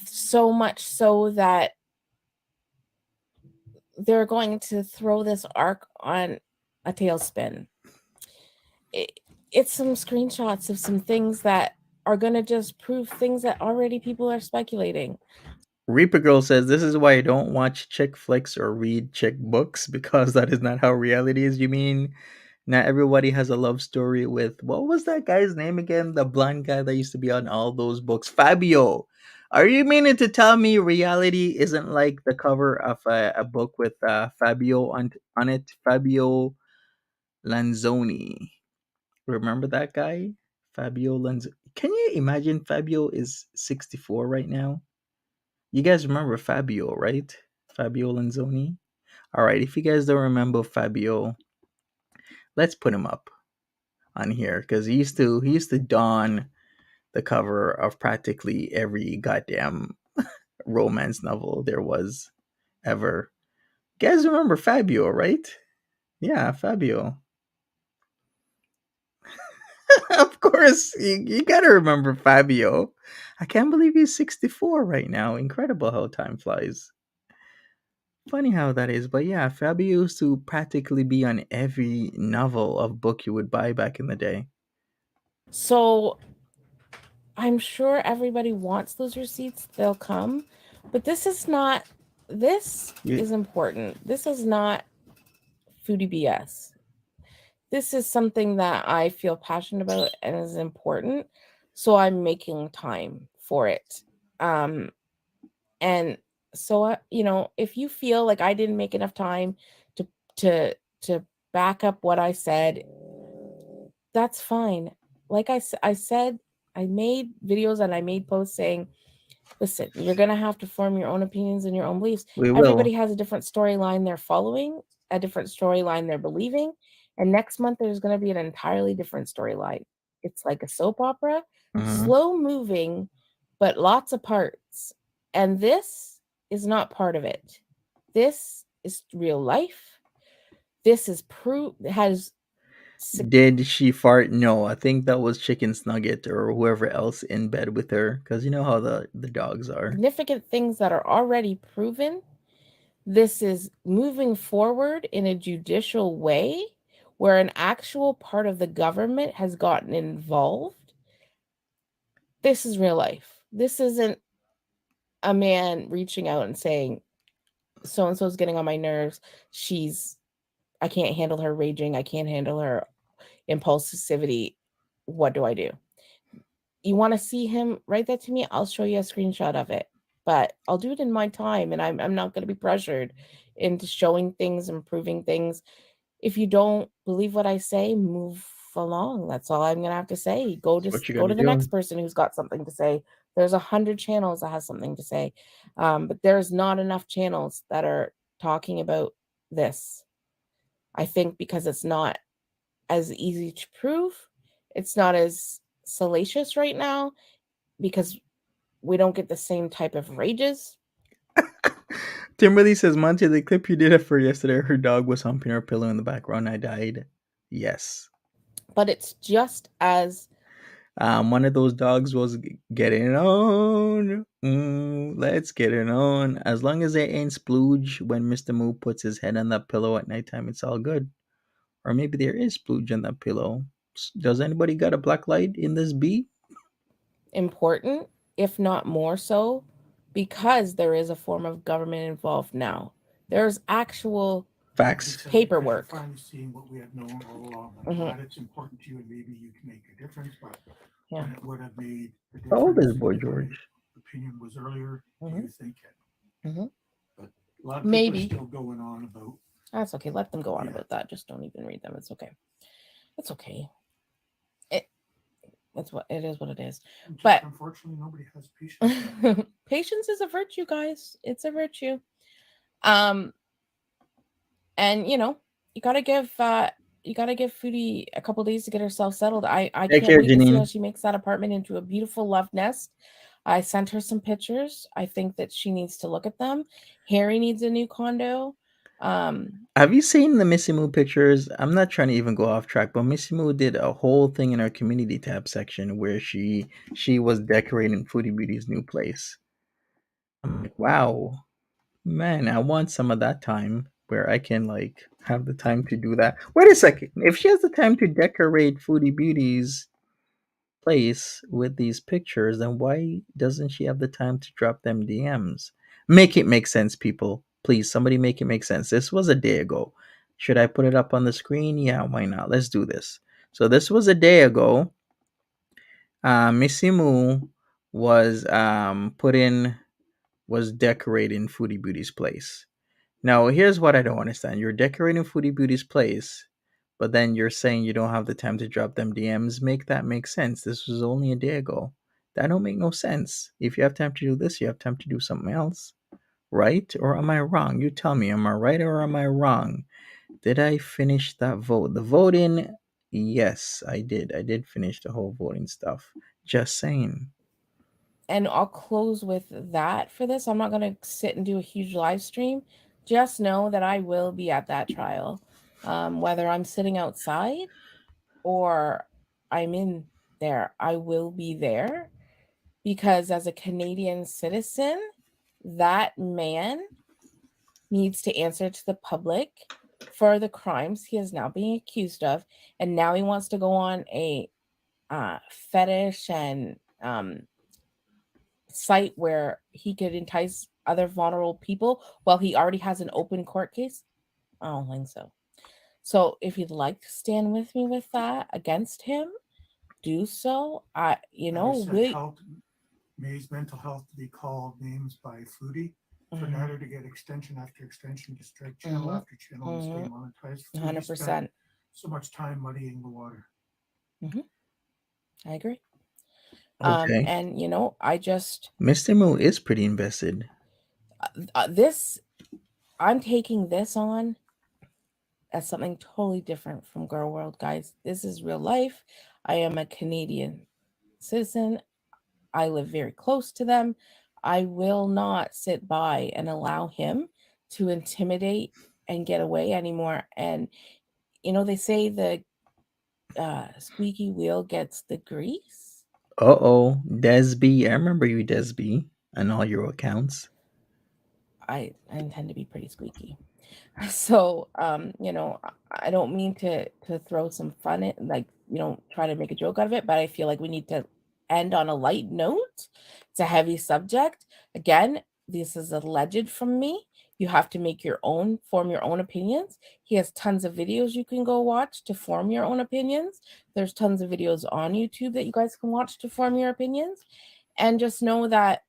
so much so that they're going to throw this arc on a tailspin. It's some screenshots of some things that are going to just prove things that already people are speculating. Reaper Girl says, "This is why I don't watch chick flicks or read chick books because that is not how reality is." You mean not everybody has a love story with, what was that guy's name again? The blonde guy that used to be on all those books, Fabio. Are you meaning to tell me reality isn't like the cover of a book with Fabio on it? Fabio Lanzoni. Remember that guy? Fabio Lanzoni. Can you imagine Fabio is 64 right now? You guys remember Fabio, right? Fabio Lanzoni? All right, if you guys don't remember Fabio, let's put him up on here because he used to don the cover of practically every goddamn romance novel there was ever. You guys remember Fabio, right? Yeah, Fabio. Of course, you gotta remember Fabio. I can't believe he's 64 right now. Incredible how time flies. Funny how that is, but yeah, Fabio used to practically be on every novel of book you would buy back in the day. So I'm sure everybody wants those receipts. They'll come. But this is not, this You, is important. This is not foodie BS. This is something that I feel passionate about and is important. So I'm making time for it. Um, and so, if you feel like I didn't make enough time to, to, to back up what I said, that's fine. Like I said, I made videos and I made posts saying, listen, you're going to have to form your own opinions and your own beliefs. we will. Everybody has a different storyline they're following, a different storyline they're believing. And next month, there's going to be an entirely different storyline. It's like a soap opera, Hmm. slow moving, but lots of parts. And this is not part of it. This is real life. This is proof, has Did she fart? No, I think that was Chicken Snugget or whoever else in bed with her, because you know how the dogs are. significant things that are already proven. This is moving forward in a judicial way where an actual part of the government has gotten involved. This is real life. This isn't a man reaching out and saying, so and so is getting on my nerves. I can't handle her raging. I can't handle her impulsivity. What do I do? You want to see him? Write that to me. I'll show you a screenshot of it. But I'll do it in my time, and I'm not going to be pressured into showing things and proving things. If you don't believe what I say, move along. That's all I'm gonna have to say. That's what you got Go to to the do. next person who's got something to say. There's 100 channels that has something to say, but there's not enough channels that are talking about this. I think because it's not as easy to prove, it's not as salacious right now because we don't get the same type of rages. Timberly says, Monty, the clip you did it for yesterday, her dog was humping her pillow in the background. I died. Yes. But it's just as One of those dogs was getting on. Let's get it on. As long as they ain't splooge when Mr. Moo puts his head on that pillow at nighttime, it's all good. Or maybe there is splooge on that pillow. Does anybody got a black light in this bee? important, if not more so, because there is a form of government involved now. There's actual Like I Facts. said, paperwork. I'm finally seeing what we have known all along. I'm Mhm. glad it's important to you, and maybe you can make a difference. But Yeah. when it would have made a How old difference is Boy if my George? opinion was earlier, do Mhm. you think it? Mhm. But a lot of people Maybe. are still going on about. That's okay. Let them go on Yeah. about that. Just don't even read them. It's okay. It's okay. It That's what it is. What it is. Just But unfortunately, nobody has patience. patience is a virtue, guys. It's a virtue. Um, and you gotta give Foodie a couple days to get herself settled. I Take can't care, wait to see how Janine. she makes that apartment into a beautiful love nest. I sent her some pictures. I think that she needs to look at them. Harry needs a new condo. Have you seen the Missy Moo pictures? I'm not trying to even go off track, but Missy Moo did a whole thing in our community tab section where she was decorating Foodie Beauty's new place. I'm like, wow, man, I want some of that time where I can like have the time to do that. Wait a second. If she has the time to decorate Foodie Beauty's place with these pictures, then why doesn't she have the time to drop them DMs? Make it make sense, people. Please, somebody make it make sense. This was a day ago. Should I put it up on the screen? Yeah, why not? Let's do this. So this was a day ago. Missy Moo was was decorating Foodie Beauty's place. Now, here's what I don't understand. You're decorating Foodie Beauty's place, but then you're saying you don't have the time to drop them DMs. Make that make sense. This was only a day ago. That don't make no sense. If you have time to do this, you have time to do something else. Right? Or am I wrong? You tell me, am I right or am I wrong? Did I finish that vote? The voting, yes, I did. I did finish the whole voting stuff. Just saying. and I'll close with that for this. I'm not going to sit and do a huge live stream. Just know that I will be at that trial, whether I'm sitting outside or I'm in there. I will be there because as a Canadian citizen, that man needs to answer to the public for the crimes he is now being accused of, and now he wants to go on a fetish and site where he could entice other vulnerable people while he already has an open court case? I don't think so. So if you'd like to stand with me with that against him, do so. I said May's mental health to be called names by Foodie for Nader to get extension after extension, to strike channel after channel, and stay monetized. 100%. So much time muddying the water. I agree. Okay. And I just Mr. Moo is pretty invested. I'm taking this on as something totally different from Girl World, guys. This is real life. I am a Canadian citizen. I live very close to them. I will not sit by and allow him to intimidate and get away anymore. And they say the squeaky wheel gets the grease. Uh-oh, Desby. I remember you, Desby, on all your accounts. I intend to be pretty squeaky. So, I don't mean to throw some fun in, like, try to make a joke out of it, but I feel like we need to end on a light note. It's a heavy subject. Again, this is alleged from me. You have to form your own opinions. He has tons of videos you can go watch to form your own opinions. There's tons of videos on YouTube that you guys can watch to form your opinions. And just know that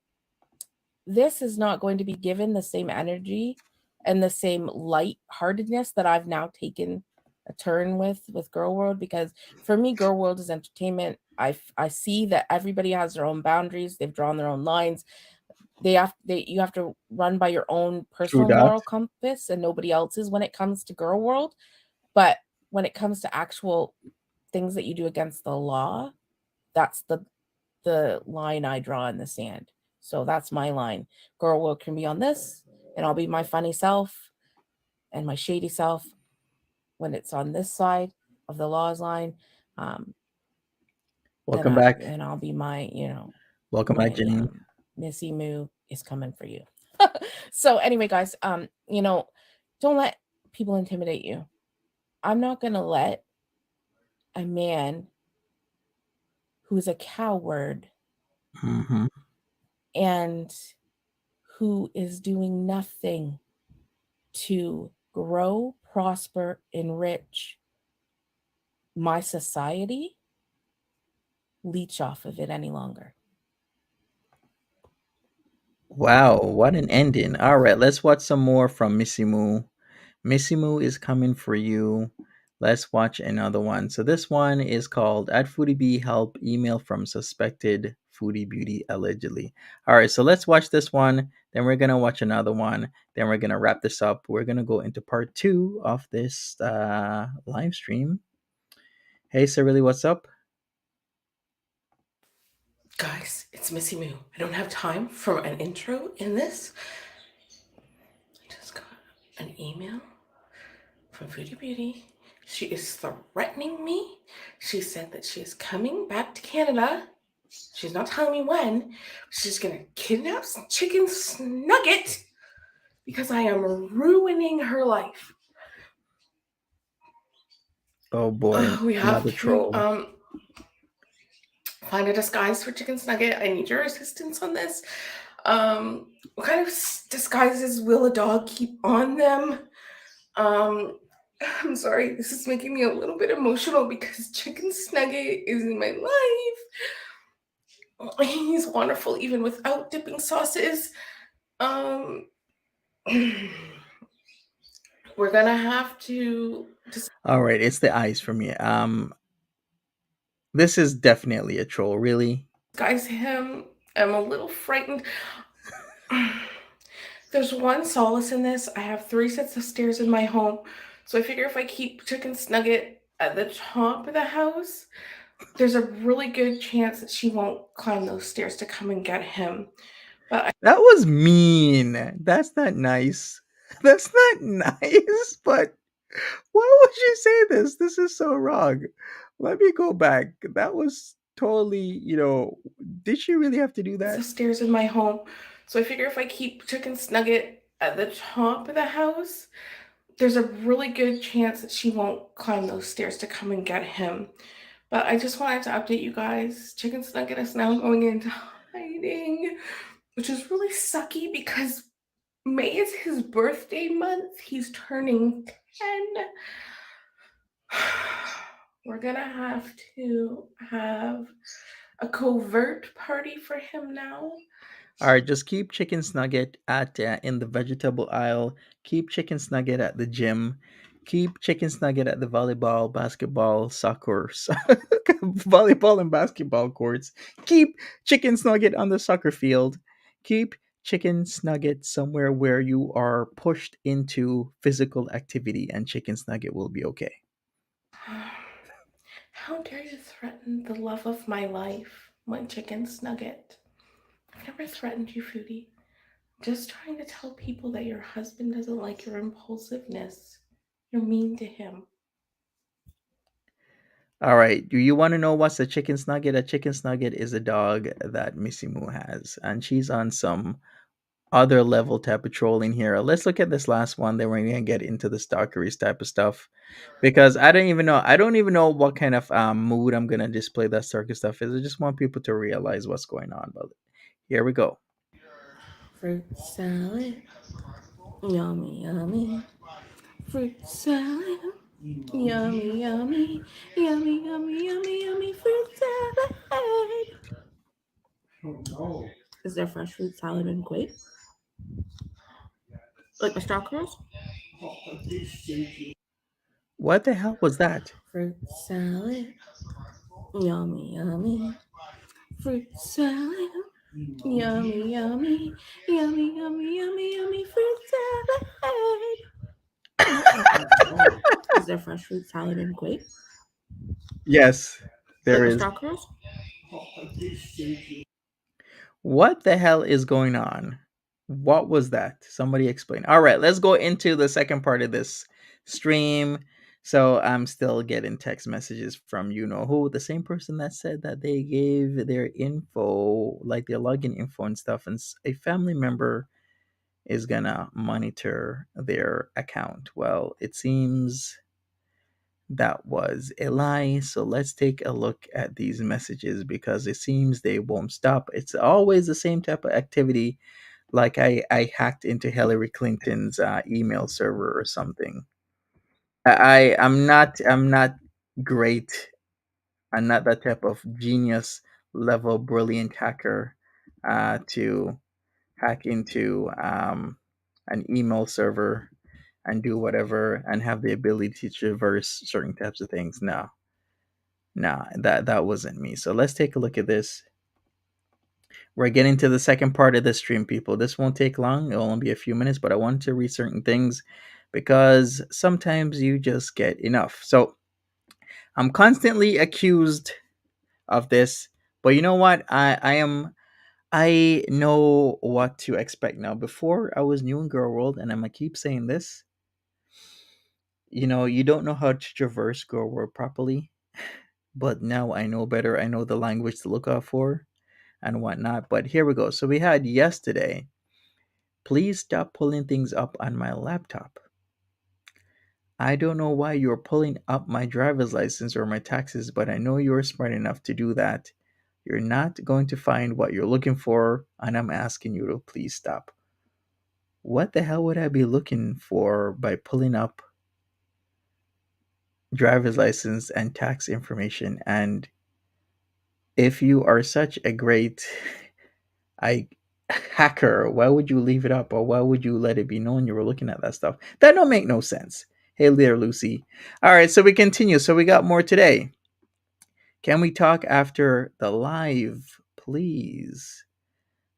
this is not going to be given the same energy and the same lightheartedness that I've now taken a turn with Girl World, because for me, Girl World is entertainment. I see that everybody has their own boundaries. They've drawn their own lines. You have to run by your own personal moral compass and nobody else's when it comes to Girl World. But when it comes to actual things that you do against the law, that's the line I draw in the sand. So that's my line. Girl World can be on this, and I'll be my funny self and my shady self when it's on this side of the law's line. Welcome back. And I'll be my, Welcome back, Janine. Missy Moo is coming for you. So anyway, guys, don't let people intimidate you. I'm not going to let a man who's a coward and who is doing nothing to grow, prosper, enrich my society, leech off of it any longer. Wow, what an ending. All right, let's watch some more from Missy Moo. Missy Moo is coming for you. Let's watch another one. So this one is called "At Foodie B Help, Email from Suspected Foodie Beauty Allegedly." All right, so let's watch this one. Then we're gonna watch another one. Then we're gonna wrap this up. We're gonna go into part 2 of this live stream. Hey, Sarili, what's up? Guys, it's Missy Moo. I don't have time for an intro in this. I just got an email from Foodie Beauty. She is threatening me. She said that she is coming back to Canada. She's not telling me when. She's going to kidnap some chicken Snugget because I am ruining her life. Oh boy, we have another troll. Find a disguise for chicken Snugget. I need your assistance on this. What kind of disguises will a dog keep on them? I'm sorry, this is making me a little bit emotional because chicken Snugget is in my life. He's wonderful even without dipping sauces. We're gonna have to all right, it's the eyes for me. This is definitely a troll, really. Disguise him. I'm a little frightened. There's one solace in this. I have 3 sets of stairs in my home. So I figure if I keep chicken Snugget at the top of the house, there's a really good chance that she won't climb those stairs to come and get him. But that was mean. That's not nice. That's not nice, but why would you say this? This is so wrong. Let me go back. That was totally, did she really have to do that? The stairs in my home. So I figure if I keep chicken Snugget at the top of the house, there's a really good chance that she won't climb those stairs to come and get him. But I just wanted to update you guys. Chicken Snugget is now going into hiding, which is really sucky because May is his birthday month. He's turning 10. We're gonna have to have a covert party for him now. All right, just keep Chicken Snugget at in the vegetable aisle. Keep Chicken Snugget at the gym. Keep Chicken Snugget at the volleyball, basketball, soccer, volleyball and basketball courts. Keep Chicken Snugget on the soccer field. Keep Chicken Snugget somewhere where you are pushed into physical activity, and Chicken Snugget will be okay. How dare you threaten the love of my life, my Chicken Snugget? I've never threatened you, Foodie. Just trying to tell people that your husband doesn't like your impulsiveness. You're mean to him. All right. Do you want to know what's a chicken snugget? A chicken snugget is a dog that Missy Moo has, and she's on some other level type of trolling here. Let's look at this last one. Then we're gonna get into the stalkeries type of stuff because I don't even know. I don't even know what kind of mood I'm gonna display that stalker stuff is. I just want people to realize what's going on. But here we go. Fruit salad. Yummy, yummy. Fruit salad. Yummy, yummy. Yummy, yummy, yummy, yummy fruit salad. Is there fresh fruit salad in Kuwait? Like my stalkers? What the hell was that? Fruit salad. Yummy, yummy. Fruit salad. Yummy, yummy. Yummy, yummy, yummy, yummy fruit salad. Is there fresh fruit salad in Kuwait? Yes, there Like my is. stalkers? What the hell is going on? What was that? Somebody explain. All right, let's go into the second part of this stream. So I'm still getting text messages from you know who, the same person that said that they gave their info, like their login info and stuff, and a family member is gonna monitor their account. Well, it seems that was a lie. So let's take a look at these messages because it seems they won't stop. It's always the same type of activity. Like I hacked into Hillary Clinton's email server or something. I'm not great. I'm not that type of genius level brilliant hacker to hack into an email server and do whatever and have the ability to traverse certain types of things. No, nah, that wasn't me. So let's take a look at this. We're getting to the second part of the stream, people. This won't take long. It'll only be a few minutes, but I want to read certain things because sometimes you just get enough. So I'm constantly accused of this, but you know what? I know what to expect now. Before I was new in Girl World, and I'm gonna keep saying this. You know, you don't know how to traverse Girl World properly, but now I know better. I know the language to look out for and whatnot. But here we go. So we had yesterday. Please stop pulling things up on my laptop. I don't know why you're pulling up my driver's license or my taxes, but I know you're smart enough to do that. You're not going to find what you're looking for, and I'm asking you to please stop. What the hell would I be looking for by pulling up driver's license and tax information? And if you are such a great I hacker, why would you leave it up or why would you let it be known you were looking at that stuff? That don't make no sense. Hey there, Lucy. All right, so we continue. So we got more today. Can we talk after the live, please?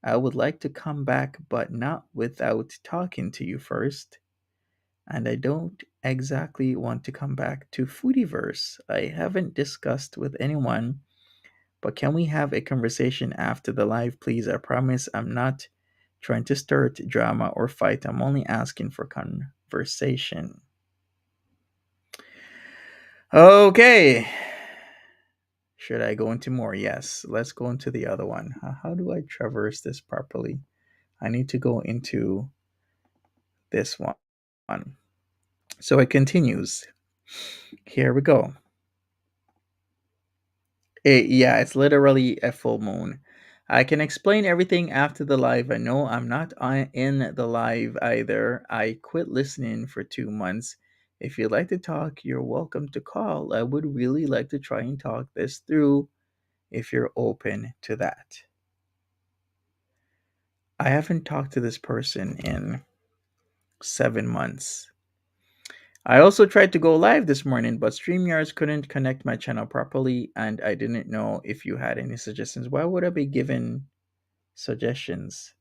I would like to come back, but not without talking to you first. And I don't exactly want to come back to Foodieverse. I haven't discussed with anyone, but can we have a conversation after the live, please? I promise I'm not trying to start drama or fight. I'm only asking for conversation. Okay. Should I go into more? Yes. Let's go into the other one. How do I traverse this properly? I need to go into this one. So it continues. Here we go. Yeah, it's literally a full moon. I can explain everything after the live. I know I'm not in the live either. I quit listening for 2 months. If you'd like to talk, you're welcome to call. I would really like to try and talk this through if you're open to that. I haven't talked to this person in 7 months. I also tried to go live this morning, but StreamYards couldn't connect my channel properly, and I didn't know if you had any suggestions. Why would I be given suggestions?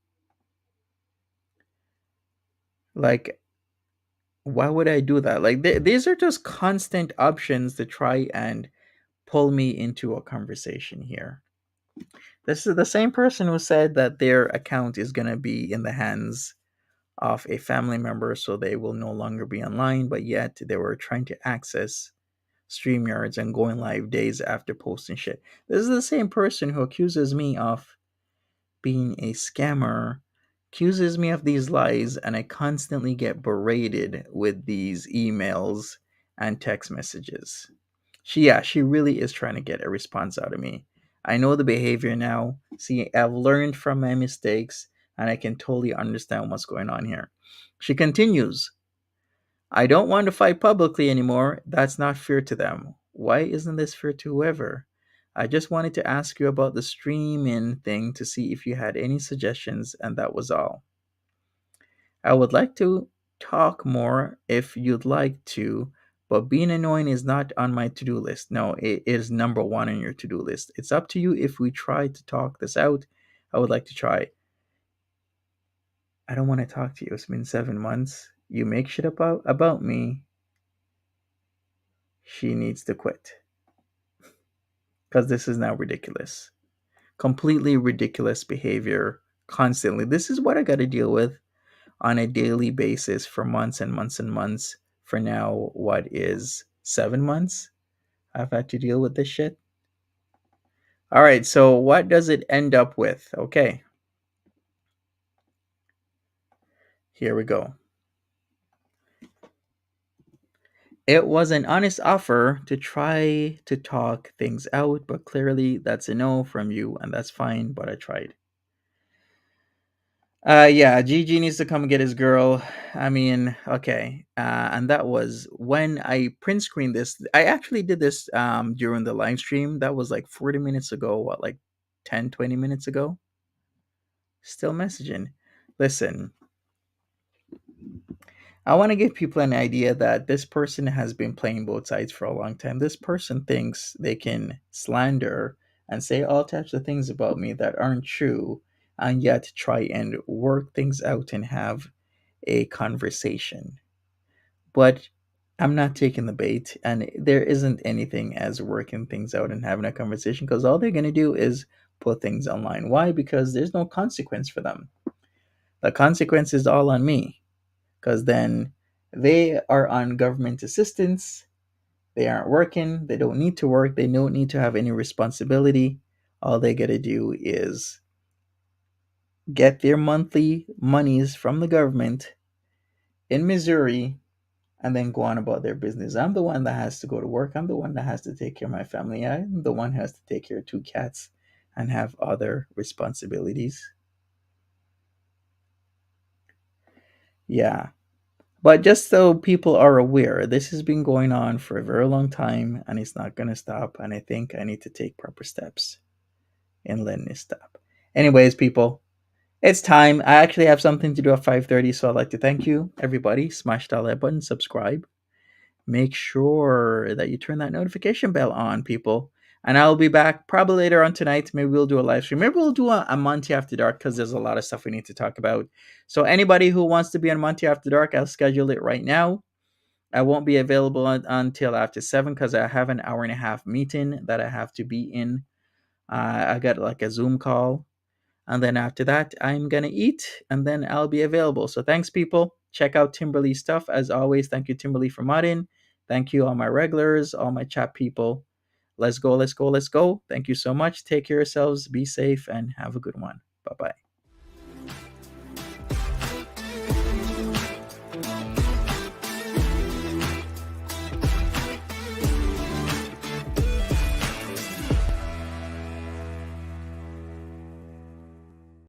Like, why would I do that? Like, these are just constant options to try and pull me into a conversation here. This is the same person who said that their account is going to be in the hands of a family member, so they will no longer be online, but yet they were trying to access StreamYards and going live days after posting shit. This is the same person who accuses me of being a scammer, accuses me of these lies, and I constantly get berated with these emails and text messages. She really is trying to get a response out of me. I know the behavior now. See, I've learned from my mistakes and I can totally understand what's going on here. She continues, I don't want to fight publicly anymore. That's not fair to them. Why isn't this fair to whoever? I just wanted to ask you about the streaming thing to see if you had any suggestions, and that was all. I would like to talk more if you'd like to, but being annoying is not on my to do list. No, it is number one on your to do list. It's up to you if we try to talk this out. I would like to try. I don't want to talk to you. It's been 7 months. You make shit about me. She needs to quit. Because this is now ridiculous. Completely ridiculous behavior constantly. This is what I got to deal with on a daily basis for months and months and months. For now, what is 7 months? I've had to deal with this shit. All right, so what does it end up with? Okay, here we go. It was an honest offer to try to talk things out, but clearly that's a no from you, and that's fine, but I tried. Yeah, Gigi needs to come get his girl. I mean, okay. And that was when I print screened this. I actually did this during the live stream. That was like 40 minutes ago, what, like 10, 20 minutes ago? Still messaging. Listen, I want to give people an idea that this person has been playing both sides for a long time. This person thinks they can slander and say all types of things about me that aren't true, and yet try and work things out and have a conversation. But I'm not taking the bait, and there isn't anything as working things out and having a conversation because all they're going to do is put things online. Why? Because there's no consequence for them. The consequence is all on me because then they are on government assistance. They aren't working. They don't need to work. They don't need to have any responsibility. All they got to do is get their monthly monies from the government in Missouri and then go on about their business. I'm the one that has to go to work. I'm the one that has to take care of my family. I'm the one who has to take care of two cats and have other responsibilities. Yeah. But just so people are aware, this has been going on for a very long time and it's not going to stop. And I think I need to take proper steps in letting it stop. Anyways, people, it's time. I actually have something to do at 5:30, so I'd like to thank you, everybody. Smash that like button, subscribe. Make sure that you turn that notification bell on, people. And I'll be back probably later on tonight. Maybe we'll do a live stream. Maybe we'll do a Monty After Dark because there's a lot of stuff we need to talk about. So anybody who wants to be on Monty After Dark, I'll schedule it right now. I won't be available until after 7 because I have an hour and a half meeting that I have to be in. I got like a Zoom call. And then after that, I'm going to eat and then I'll be available. So thanks, people. Check out Timberly's stuff. As always, thank you, Timberly, for modding. Thank you, all my regulars, all my chat people. Let's go, let's go, let's go. Thank you so much. Take care of yourselves. Be safe and have a good one. Bye bye.